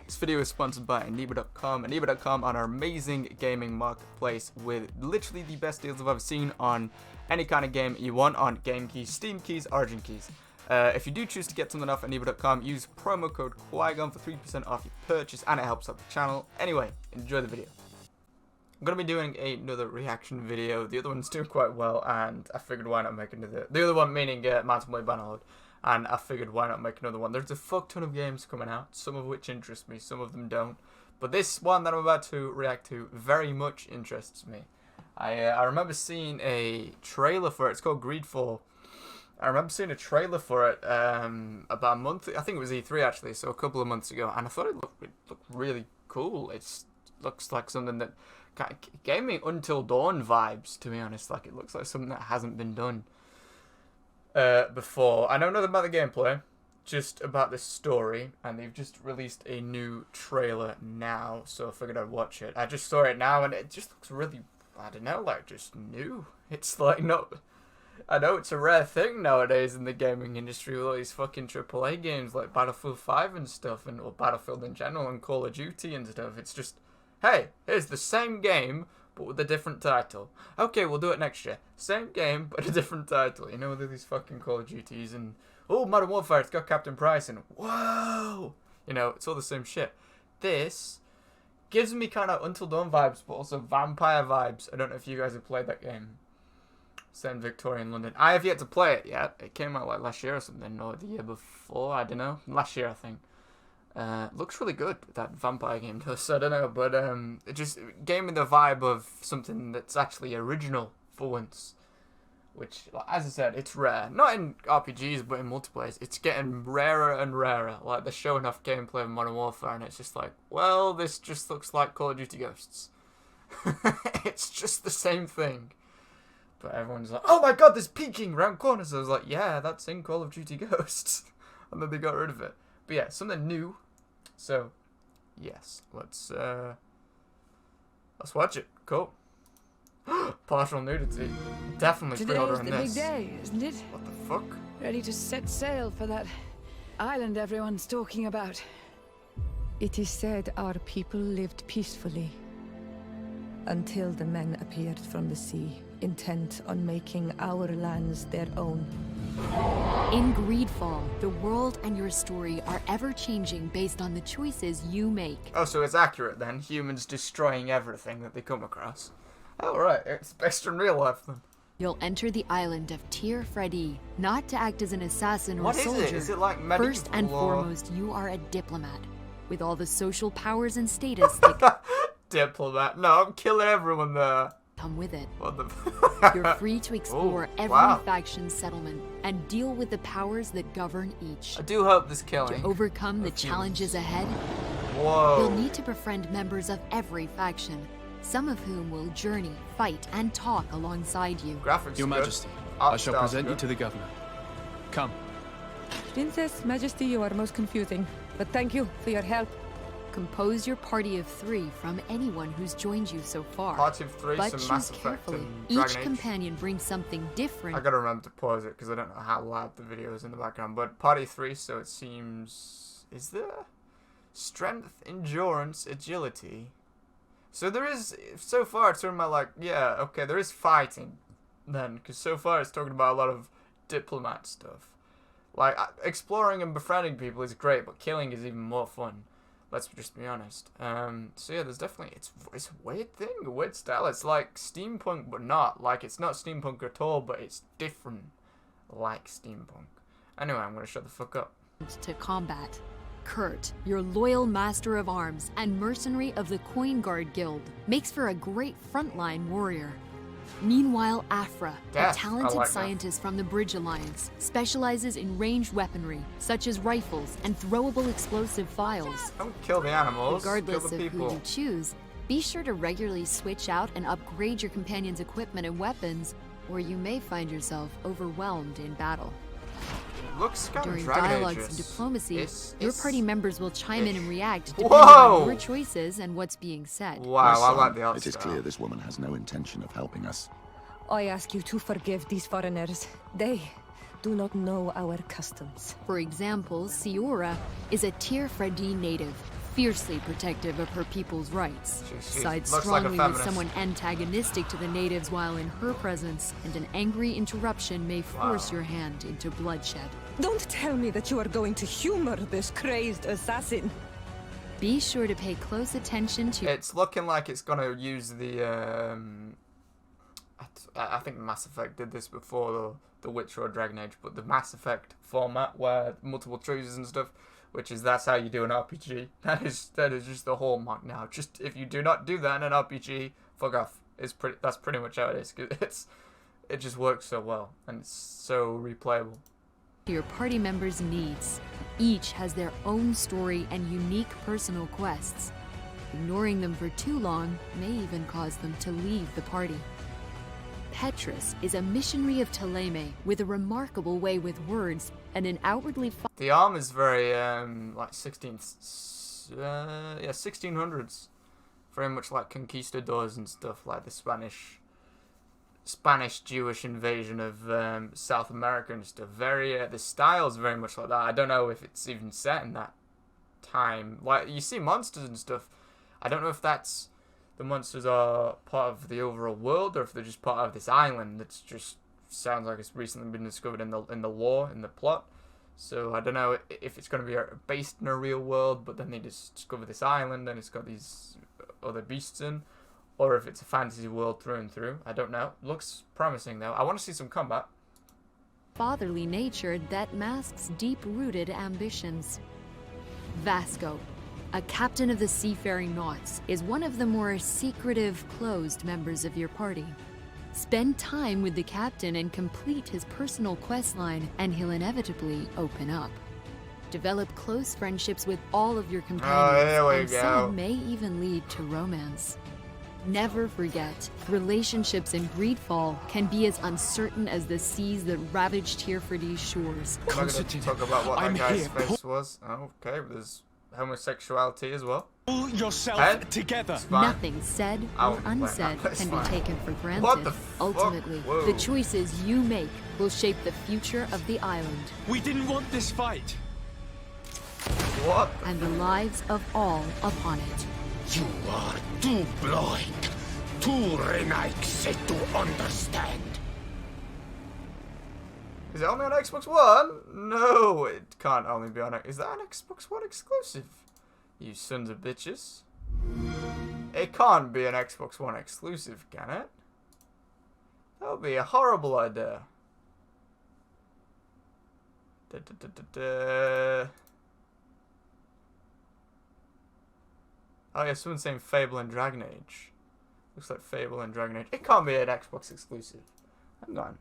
This video is sponsored by Aniba.com. Aniba.com are an amazing gaming marketplace with literally the best deals I've ever seen on any kind of game you want on game keys, Steam keys, Origin keys. If you do choose to get something off Aniba.com, use promo code Qui-Gon for 3% off your purchase, and it helps out the channel. Anyway, enjoy the video. I'm going to be doing another reaction video. The other one's doing quite well, and I figured why not make another. The other one meaning Mountain Blade Bannerlord. And I figured why not make another one. There's a fuck ton of games coming out, some of which interest me, some of them don't. But this one that I'm about to react to very much interests me. I remember seeing a trailer for it. It's called Greedfall. I remember seeing a trailer for it about a month. I think it was E3 actually, so a couple of months ago. And I thought it looked really cool. It looks like something that gave me Until Dawn vibes, to be honest. Like, it looks like something that hasn't been done before. I know nothing about the gameplay, just about the story, and they've just released a new trailer now, so I figured I'd watch it. I just saw it now, and it just looks really, I don't know, like, just new. It's like, I know it's a rare thing nowadays in the gaming industry with all these fucking AAA games like Battlefield 5 and stuff, or Battlefield in general, and Call of Duty and stuff. It's just, hey, here's the same game, but with a different title. Okay, we'll do it next year. Same game, but a different title. You know, with these fucking Call of Duties and, oh, Modern Warfare, it's got Captain Price, and whoa! You know, it's all the same shit. This gives me kind of Until Dawn vibes, but also vampire vibes. I don't know if you guys have played that game. Set in Victorian London. I have yet to play it yet. It came out like last year or something, or the year before, I don't know. Last year, I think. Looks really good, that vampire game does, I don't know, but it just gave me the vibe of something that's actually original for once, which, as I said, it's rare. Not in RPGs, but in multiplayer, it's getting rarer and rarer. Like, they're showing off gameplay of Modern Warfare, and it's just like, well, this just looks like Call of Duty Ghosts. It's just the same thing. But everyone's like, oh my god, there's peeking round corners. I was like, yeah, that's in Call of Duty Ghosts. And then they got rid of it. But yeah, something new. So, yes, let's watch it. Cool. Partial nudity. Definitely pre-ordering this. Today's the big day, isn't it? What the fuck? Ready to set sail for that island everyone's talking about. It is said our people lived peacefully until the men appeared from the sea, intent on making our lands their own. In Greedfall, the world and your story are ever-changing based on the choices you make. Oh, so it's accurate then? Humans destroying everything that they come across. Oh, right. It's based in real life then. You'll enter the island of Tyr Freddy, not to act as an assassin or soldier. What is it? Is it like medieval? First and foremost, you are a diplomat, with all the social powers and status that diplomat? No, I'm killing everyone there. Come with it. What the You're free to explore every faction's settlement and deal with the powers that govern each. I do hope this killing. To overcome the challenges ahead, you'll need to befriend members of every faction, some of whom will journey, fight, and talk alongside you. Graphics Your Majesty, I shall present you to the governor. Come. Princess, Majesty, you are most confusing, but thank you for your help. Compose your party of 3 from anyone who's joined you so far. Party of 3, but some choose Mass Effect carefully. and Each Dragon Age. companion brings something different. I gotta remember to pause it because I don't know how loud the video is in the background. But Party 3, so it seems... Is there? Strength, Endurance, Agility. So there is... So far it's talking about like... Yeah, okay, there is fighting then. Because so far it's talking about a lot of diplomat stuff. Like, exploring and befriending people is great, but killing is even more fun. Let's just be honest. So yeah, there's definitely, it's a weird thing, a weird style. It's like steampunk, but not. Like, it's not steampunk at all, but it's different, like steampunk. Anyway, I'm gonna shut the fuck up. To combat. Kurt, your loyal master of arms and mercenary of the Coin Guard Guild, makes for a great frontline warrior. Meanwhile, Afra, a talented scientist from the Bridge Alliance, specializes in ranged weaponry, such as rifles and throwable explosive files. Don't kill the animals, Regardless kill the of people. who you choose, be sure to regularly switch out and upgrade your companion's equipment and weapons, or you may find yourself overwhelmed in battle. Looks kind During of Dragon dialogues Age-ish. and diplomacy, your party members will chime in and react depending Whoa! on your choices and what's being said. Wow, I like the art It is style. clear this woman has no intention of helping us. I ask you to forgive these foreigners. They do not know our customs. For example, Siora is a Tyr Freddy native, fiercely protective of her people's rights, She sides looks like a strongly with feminist. someone antagonistic to the natives while in her presence, and an angry interruption may force your hand into bloodshed. Don't tell me that you are going to humor this crazed assassin. Be sure to pay close attention to... It's looking like it's gonna use the I think Mass Effect did this before, the Witcher or Dragon Age, but the Mass Effect format where multiple choices and stuff, which is that's how you do an RPG. That is just the hallmark now. Just if you do not do that in an RPG, fuck off. That's pretty much how it is. 'Cause it just works so well and it's so replayable. your party members' needs. Each has their own story and unique personal quests. Ignoring them for too long may even cause them to leave the party. Petrus is a missionary of Ptolemy with a remarkable way with words and an outwardly... The arm is very, like 1600s. Very much like conquistadors and stuff, like the Spanish Jewish invasion of South America and stuff. Very, the style's very much like that. I don't know if it's even set in that time. Like, you see monsters and stuff. I don't know if that's... the monsters are part of the overall world, or if they're just part of this island that's just sounds like it's recently been discovered in the lore, in the plot. So I don't know if it's going to be based in a real world, but then they just discover this island and it's got these other beasts in, or if it's a fantasy world through and through. I don't know. Looks promising though. I want to see some combat. fatherly nature that masks deep-rooted ambitions. Vasco, a captain of the seafaring Nauts, is one of the more secretive, closed members of your party. Spend time with the captain and complete his personal questline, and he'll inevitably open up. Develop close friendships with all of your companions, and some may even lead to romance. Never forget, relationships in Greedfall can be as uncertain as the seas that ravaged Tearfordy's shores. I'm not going to talk about what that guy's face was. Oh, okay, there's homosexuality as well. Pull yourself together. Nothing said or unsaid can be taken for granted. What the fuck? Ultimately, Whoa. the choices you make will shape the future of the island. We didn't want this fight. What? And the lives of all upon it. You are too blind, too renegade to understand. Is it only on Xbox One? No, it can't only be on... Is that an Xbox One exclusive? You sons of bitches. It can't be an Xbox One exclusive, can it? That would be a horrible idea. Oh yeah, someone's saying Fable and Dragon Age. Looks like Fable and Dragon Age. It can't be an Xbox exclusive. Hang on.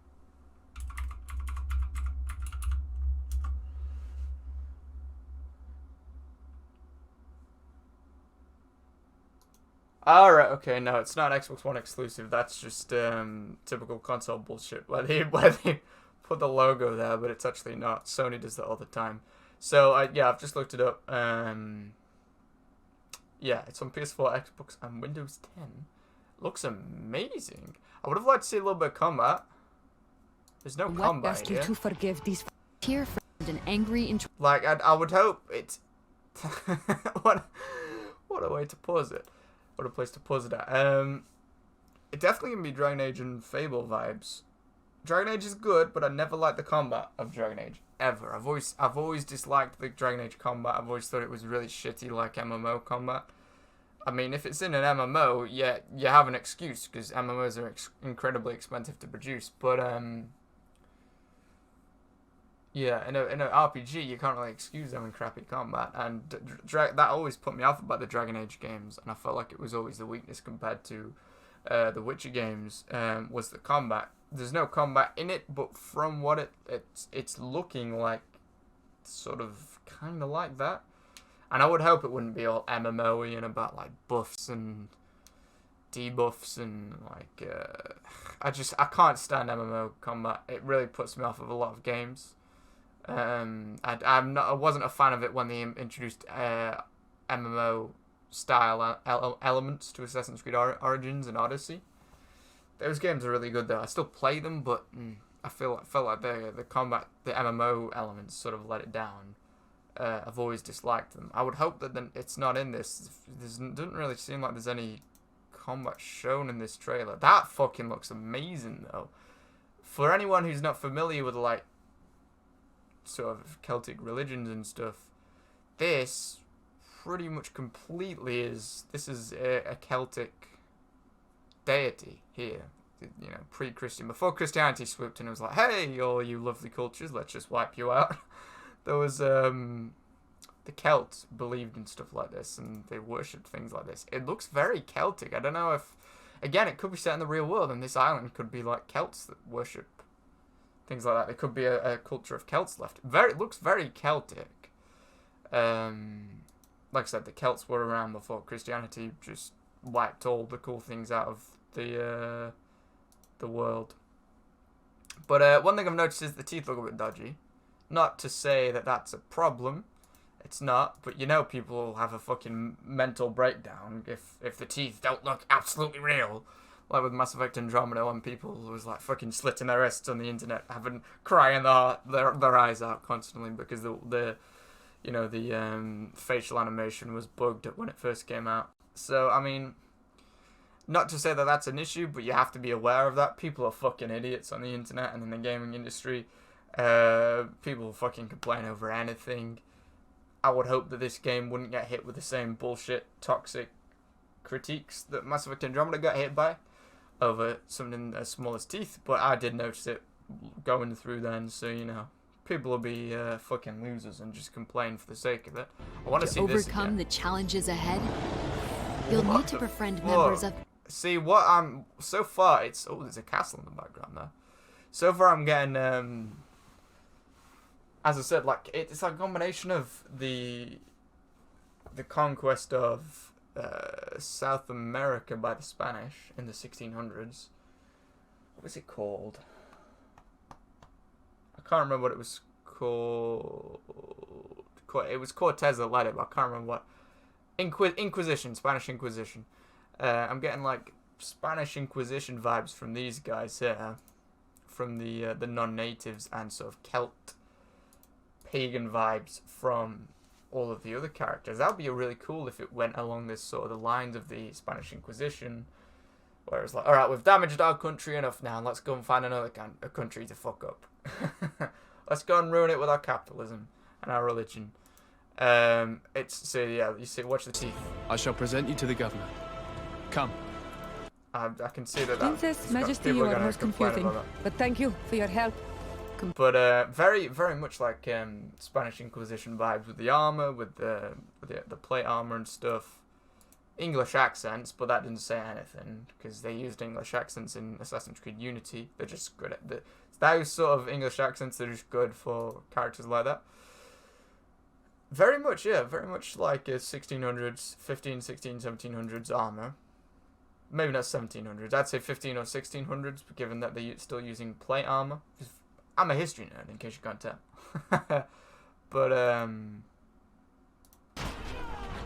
Alright, okay, no, it's not Xbox One exclusive. That's just typical console bullshit where they put the logo there, but it's actually not. Sony does that all the time. So, yeah, I've just looked it up. Yeah, it's on PS4, Xbox, and Windows 10. Looks amazing. I would have liked to see a little bit of combat. There's no combat ask here. you to forgive these. Tear friend and angry Like, I would hope it's... what a way to pause it. What a place to pause it at. It definitely can be Dragon Age and Fable vibes. Dragon Age is good, but I never liked the combat of Dragon Age. Ever. I've always disliked the Dragon Age combat. I've always thought it was really shitty, like MMO combat. I mean, if it's in an MMO, yeah, you have an excuse, because MMOs are incredibly expensive to produce. But, yeah, in an RPG, you can't really excuse them in crappy combat. And that always put me off about the Dragon Age games, and I felt like it was always the weakness compared to the Witcher games, was the combat. There's no combat in it, but from what it's looking like, sort of kind of like that. And I would hope it wouldn't be all MMO-y and about like buffs and debuffs and like I can't stand MMO combat. It really puts me off of a lot of games. I wasn't a fan of it when they introduced MMO style elements to Assassin's Creed Origins and Odyssey. Those games are really good though. I still play them, but I felt like the combat, the MMO elements sort of let it down. I've always disliked them. I would hope that it's not in this. Doesn't really seem like there's any combat shown in this trailer. That fucking looks amazing, though. For anyone who's not familiar with, like, sort of Celtic religions and stuff, this pretty much completely is... This is a Celtic deity here. You know, pre-Christian. Before Christianity swooped in and was like, hey, all you lovely cultures, let's just wipe you out. There was, the Celts believed in stuff like this, and they worshipped things like this. It looks very Celtic. I don't know if, again, it could be set in the real world, and this island could be like Celts that worship things like that. There could be a culture of Celts left. It looks very Celtic. Like I said, the Celts were around before Christianity just wiped all the cool things out of the world. But one thing I've noticed is the teeth look a bit dodgy. Not to say that that's a problem. It's not. But you know people will have a fucking mental breakdown if the teeth don't look absolutely real. Like with Mass Effect Andromeda, when people was like fucking slitting their wrists on the internet, crying their eyes out constantly because the facial animation was bugged when it first came out. So, I mean, not to say that that's an issue, but you have to be aware of that. People are fucking idiots on the internet and in the gaming industry. People fucking complain over anything. I would hope that this game wouldn't get hit with the same bullshit, toxic critiques that Mass Effect Andromeda got hit by over something as small as teeth, but I did notice it going through then, so, you know, people will be fucking losers and just complain for the sake of it. I want to see this overcome the challenges ahead, you'll need to befriend members of... See, what I'm... So far, it's... Oh, there's a castle in the background there. So far, I'm getting... as I said, like, it's like a combination of the conquest of South America by the Spanish in the 1600s. What was it called? I can't remember what it was called. It was Cortez that led it, but I can't remember what. Inquisition, Spanish Inquisition. I'm getting like Spanish Inquisition vibes from these guys here, from the non-natives, and sort of Celt pagan vibes from all of the other characters. That would be really cool if it went along this sort of the lines of the Spanish Inquisition, where it's like, all right, we've damaged our country enough now, let's go and find another country to fuck up. Let's go and ruin it with our capitalism and our religion. It's so yeah, you see, watch the teeth. I shall present you to the governor. Come. I can see that. Princess, Majesty, you are most confusing, but thank you for your help. But very, very much like Spanish Inquisition vibes with the armor, with the plate armor and stuff. English accents, but that didn't say anything because they used English accents in Assassin's Creed Unity. They're just good at those sort of English accents. They're just good for characters like that. Very much, yeah, very much like a 1600s, 15, 16, 1700s armor. Maybe not 1700s. I'd say 15 or 1600s, given that they're still using plate armor. I'm a history nerd, in case you can't tell. But,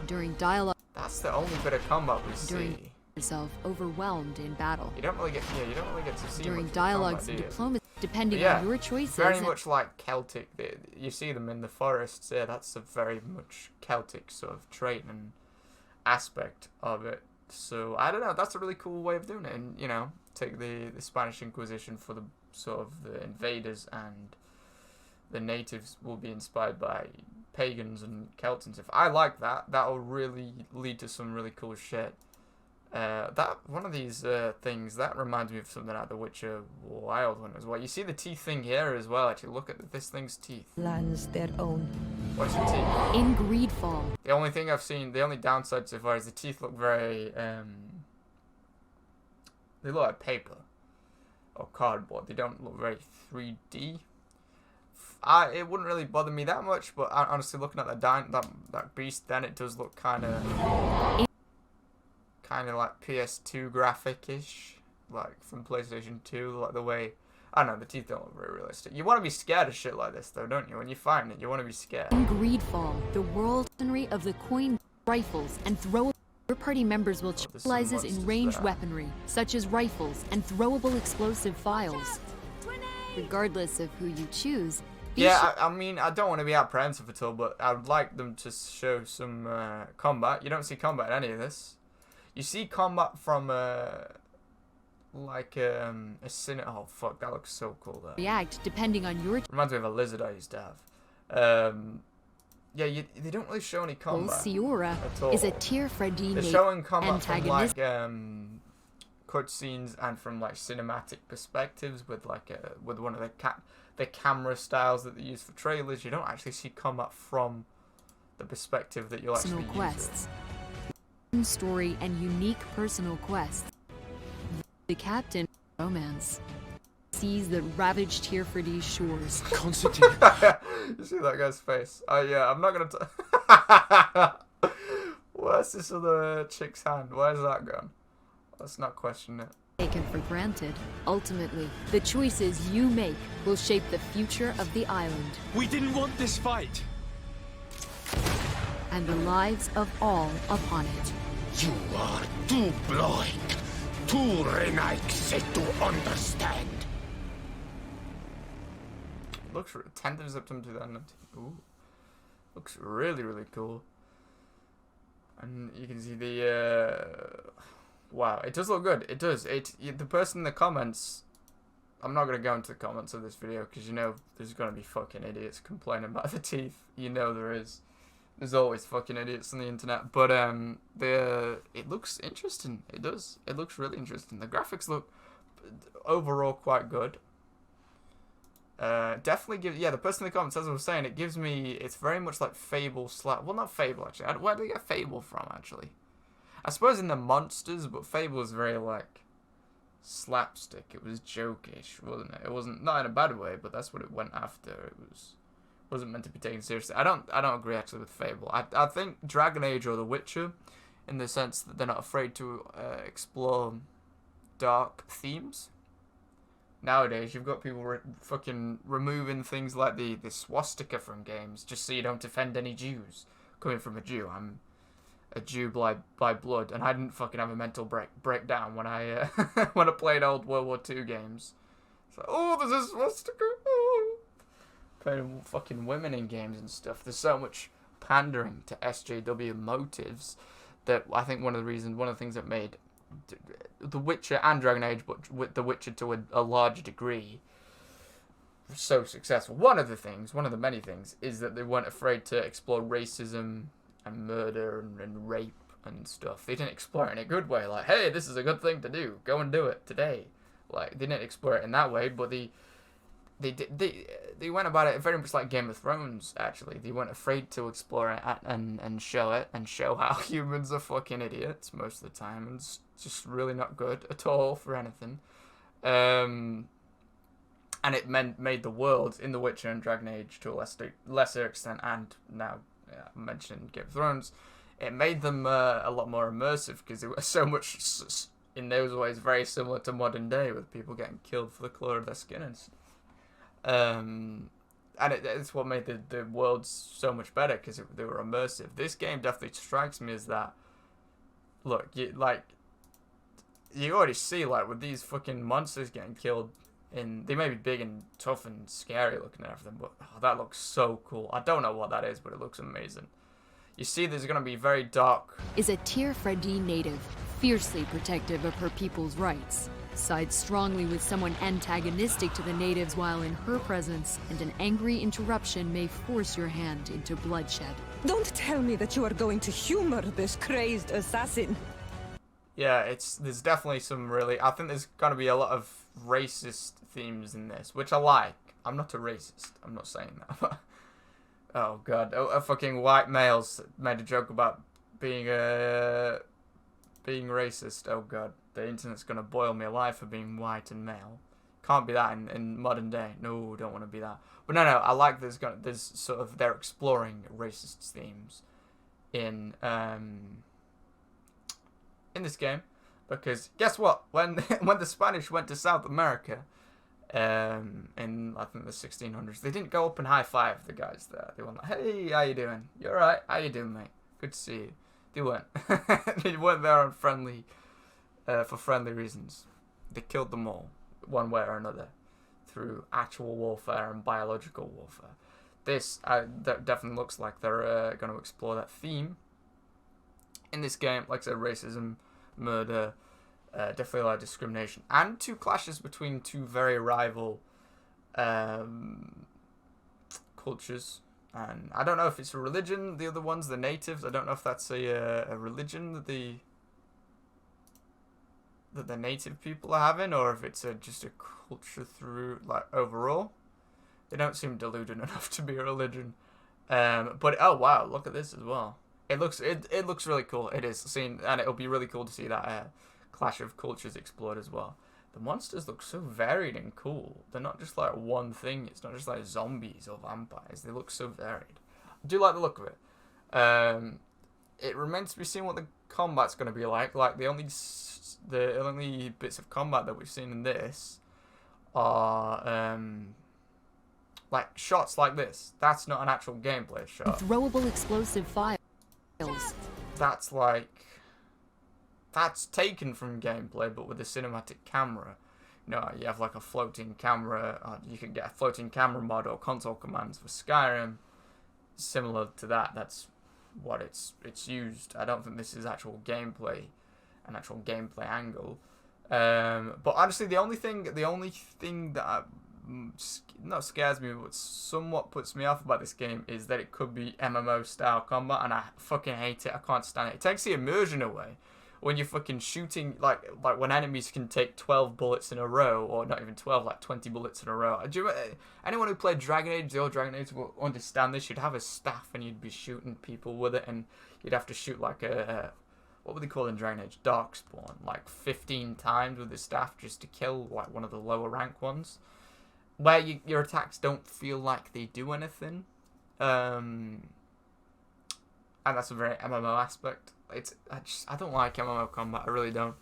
during dialogue... That's the only bit of combat we see. Yourself overwhelmed in battle. You don't really get to see during much dialogues combat, and diplomacy, depending yeah, on your choices. Very much like Celtic. You see them in the forests. Yeah, that's a very much Celtic sort of trait and aspect of it. So I don't know. That's a really cool way of doing it, and you know, take the Spanish Inquisition for the sort of the invaders, and the natives will be inspired by pagans and Celts and stuff. I like that. That'll really lead to some really cool shit. That one of these things that reminds me of something out of The Witcher Wild Hunt as well. You see the teeth thing here as well. Actually, look at this thing's teeth. Lands their own. What's your teeth? In Greedfall. The only thing I've seen, the only downside so far is the teeth look very they look like paper or cardboard. They don't look very 3D. It wouldn't really bother me that much, but honestly, looking at that beast, then it does look kind of like PS2 graphic-ish, like from PlayStation 2, like the way, I don't know, the teeth don't look very realistic. You want to be scared of shit like this, though, don't you? When you find it, you want to be scared. In Greedfall, the world of the coin rifles and throw. Your party members will specialize in ranged weaponry, such as rifles and throwable explosive files. Regardless of who you choose, Yeah, I mean, I don't want to be apprehensive at all, but I would like them to show some combat. You don't see combat in any of this. You see combat from like a cine. Oh fuck, that looks so cool there. React depending on your. Reminds me of a lizard I used to have. Yeah, they don't really show any combat. Ciora at all. is a tier Freddy They're showing combat antagonist. from like cutscenes and from like cinematic perspectives with like with one of the camera styles that they use for trailers. You don't actually see combat from the perspective that you'll actually use quests, story, and unique personal quests. The captain romance sees the ravaged Tier Freddy's shores. Constantine. You see that guy's face? Oh yeah, I'm not gonna. Where's this other chick's hand? Where's that gone? Let's not question it. Taken for granted. Ultimately, the choices you make will shape the future of the island. We didn't want this fight. And the lives of all upon it. You are too blind, too renegade to understand. Looks 10th of September 2019. Ooh, looks really cool. And you can see the wow, it does look good. It does. The person in the comments. I'm not gonna go into the comments of this video because you know there's gonna be fucking idiots complaining about the teeth. You know there is. There's always fucking idiots on the internet. But it looks interesting. It does. It looks really interesting. The graphics look overall quite good. Definitely gives, yeah, the person in the comments, as I was saying, it gives me, it's very much like Fable well, not Fable, actually. Where do you get Fable from, actually? I suppose in the monsters, but Fable was very, like, slapstick. It was jokish, wasn't it? It wasn't, not in a bad way, but that's what it went after. It wasn't meant to be taken seriously. I don't agree, actually, with Fable. I think Dragon Age or The Witcher, in the sense that they're not afraid to explore dark themes. Nowadays, you've got people fucking removing things like the swastika from games just so you don't offend any Jews. Coming from a Jew, I'm a Jew by blood, and I didn't fucking have a mental breakdown when I when I played old World War II games. It's like, oh, there's a swastika. Oh. Playing fucking women in games and stuff. There's so much pandering to SJW motives that I think one of the things that made The Witcher and Dragon Age, but with The Witcher to a large degree, so successful. One of the many things, is that they weren't afraid to explore racism and murder and rape and stuff. They didn't explore it in a good way, like, hey, this is a good thing to do, go and do it today. Like, they didn't explore it in that way, but they went about it very much like Game of Thrones, actually. They weren't afraid to explore it and show how humans are fucking idiots most of the time, and it's just really not good at all for anything. And it made the world in The Witcher and Dragon Age to a lesser extent, and now I'm mentioning Game of Thrones, it made them a lot more immersive, because it was so much, in those ways, very similar to modern day, with people getting killed for the colour of their skin and stuff. And it's what made the worlds so much better, because they were immersive. This game definitely strikes me as that. Look, you already see, like, with these fucking monsters getting killed, they may be big and tough and scary looking and everything, but that looks so cool. I don't know what that is, but it looks amazing. You see, there's gonna be very dark. Is a Tier Freddy native, fiercely protective of her people's rights. Sides strongly with someone antagonistic to the natives while in her presence, and an angry interruption may force your hand into bloodshed. Don't tell me that you are going to humor this crazed assassin. Yeah, there's definitely some I think there's gonna be a lot of racist themes in this, which I like. I'm not a racist, I'm not saying that. Oh god, a fucking white males made a joke about being racist. Oh god, the internet's gonna boil me alive for being white and male. Can't be that in modern day. No, don't want to be that. But no, I like there's sort of, they're exploring racist themes in this game, because guess what? When the Spanish went to South America, in I think the 1600s, they didn't go up and high five the guys there. They went like, hey, how you doing? You alright? How you doing, mate? Good to see you. They weren't. They weren't there on for friendly reasons. They killed them all, one way or another. through actual warfare and biological warfare. This that definitely looks like they're going to explore that theme in this game. Like I said, racism, murder, definitely like discrimination, and two clashes between two very rival cultures. And I don't know if it's a religion. The other one's the natives. I don't know if that's a religion that the native people are having, or if it's just a culture through like overall. They don't seem deluded enough to be a religion. But oh wow, look at this as well. It looks really cool. It is seen, and it'll be really cool to see that clash of cultures explored as well. The monsters look so varied and cool. They're not just like one thing. It's not just like zombies or vampires. They look so varied. I do like the look of it. It remains to be seen what the combat's going to be like. Like the only bits of combat that we've seen in this are like shots like this. That's not an actual gameplay shot. Throwable explosive files. That's taken from gameplay, but with a cinematic camera. You know, you have like a floating camera. You can get a floating camera mod or console commands for Skyrim. Similar to that. That's what it's used. I don't think this is actual gameplay, an actual gameplay angle. But honestly, the only thing that not scares me, but somewhat puts me off about this game is that it could be MMO style combat, and I fucking hate it. I can't stand it. It takes the immersion away when you're fucking shooting, like when enemies can take 12 bullets in a row, or not even 12, like 20 bullets in a row. Anyone who played Dragon Age, the old Dragon Age, will understand this. You'd have a staff and you'd be shooting people with it, and you'd have to shoot like what would they call in Dragon Age? Darkspawn, like 15 times with the staff just to kill like one of the lower rank ones, where your attacks don't feel like they do anything. And that's a very MMO aspect. I don't like MMO combat. I really don't.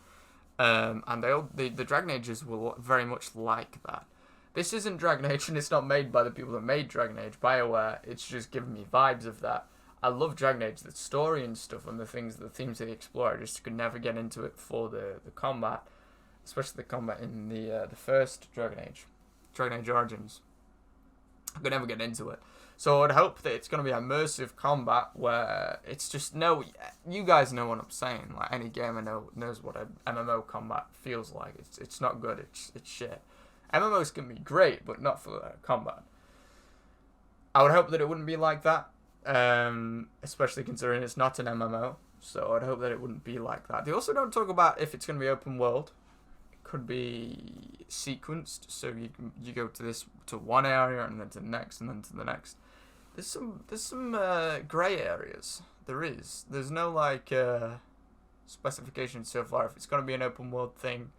And the Dragon Ages were very much like that. This isn't Dragon Age, and it's not made by the people that made Dragon Age, BioWare. It's just giving me vibes of that. I love Dragon Age, the story and stuff, and the themes that they explore. I just could never get into it for the combat, especially the combat in the first Dragon Age Origins. I could never get into it. So I'd hope that it's going to be immersive combat where it's just you guys know what I'm saying. Like any gamer knows what an MMO combat feels like. It's not good. It's shit. MMOs can be great, but not for combat. I would hope that it wouldn't be like that, especially considering it's not an MMO. So I'd hope that it wouldn't be like that. They also don't talk about if it's going to be open world. It could be sequenced, so you go to one area and then to the next and then to the next. There's some grey areas. There's no like specification so far if it's going to be an open world thing,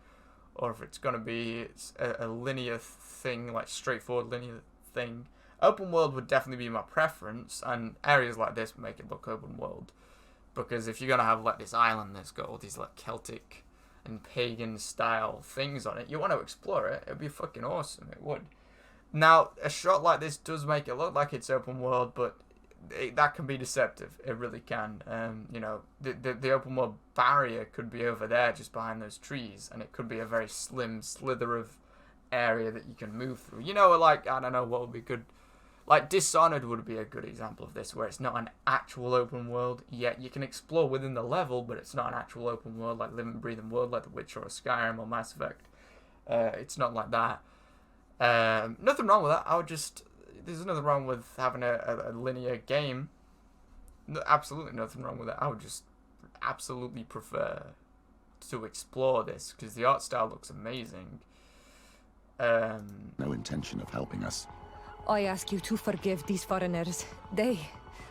or if it's going to be a linear thing, like straightforward linear thing. Open world would definitely be my preference, and areas like this make it look open world, because if you're going to have like this island that's got all these like Celtic and pagan style things on it, you want to explore it. It'd be fucking awesome. It would. Now, a shot like this does make it look like it's open world, but that can be deceptive. It really can. You know, the open world barrier could be over there, just behind those trees, and it could be a very slim slither of area that you can move through. You know, like, I don't know what would be good. Like, Dishonored would be a good example of this, where it's not an actual open world, yet you can explore within the level, but it's not an actual open world, like living, breathing world, like The Witcher or Skyrim or Mass Effect. It's not like that. Nothing wrong with that. There's nothing wrong with having a linear game. No, absolutely nothing wrong with it. I would just absolutely prefer to explore this, because the art style looks amazing. No intention of helping us. I ask you to forgive these foreigners. They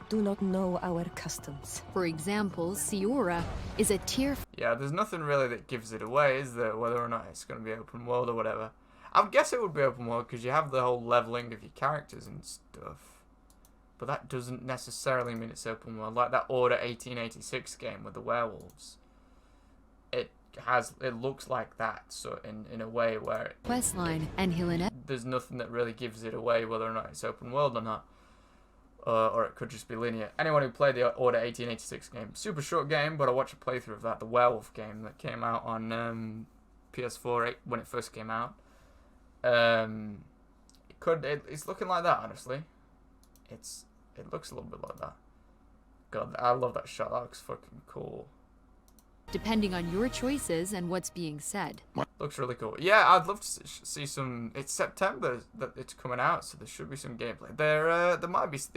do not know our customs. For example, Siora is a tier... Yeah, there's nothing really that gives it away, is there? Whether or not it's going to be open world or whatever. I would guess it would be open world, because you have the whole leveling of your characters and stuff. But that doesn't necessarily mean it's open world. Like that Order 1886 game with the werewolves. It looks like that, so in a way where Questline and Helena. There's nothing that really gives it away whether or not it's open world or not, or it could just be linear. Anyone who played the Order 1886 game, super short game, but I watched a playthrough of that, the werewolf game that came out on PS4 when it first came out. It's looking like that, honestly. It looks a little bit like that. God, I love that shot. That looks fucking cool. Depending on your choices and what's being said. Looks really cool. Yeah, I'd love to see some. It's September that it's coming out, so there should be some gameplay. They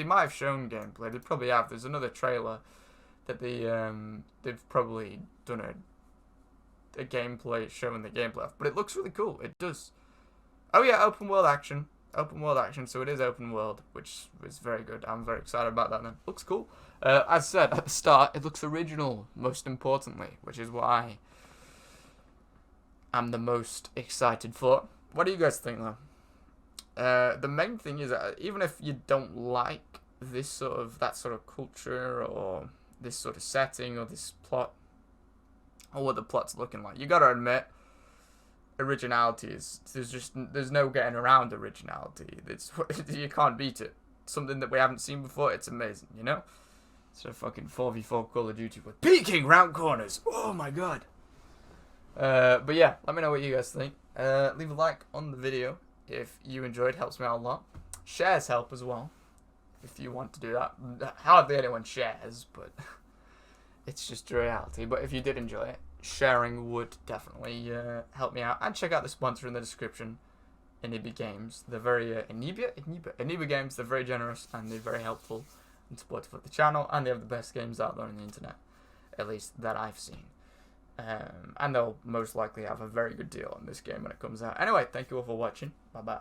might have shown gameplay. They probably have. There's another trailer that they've probably done a gameplay showing the gameplay of, but it looks really cool. It does. Oh yeah, open world action. So it is open world, which is very good. I'm very excited about that. Then looks cool. As said at the start, it looks original, most importantly, which is why I'm the most excited for it. What do you guys think, though? The main thing is that even if you don't like that sort of culture or this sort of setting or this plot or what the plot's looking like, you gotta admit, originality is there's no getting around originality. You can't beat it. Something that we haven't seen before. It's amazing, you know. It's a fucking 4v4 Call of Duty with peeking round corners. Oh my god. But yeah, let me know what you guys think. Leave a like on the video if you enjoyed. Helps me out a lot. Shares help as well if you want to do that. Hardly anyone shares, but it's just the reality. But if you did enjoy it, sharing would definitely help me out. And check out the sponsor in the description, Eniba Games. They're very Eniba Games. They're very generous and they're very helpful and supportive of the channel, and they have the best games out there on the internet, at least that I've seen. And they'll most likely have a very good deal on this game when it comes out. Anyway, thank you all for watching. Bye bye.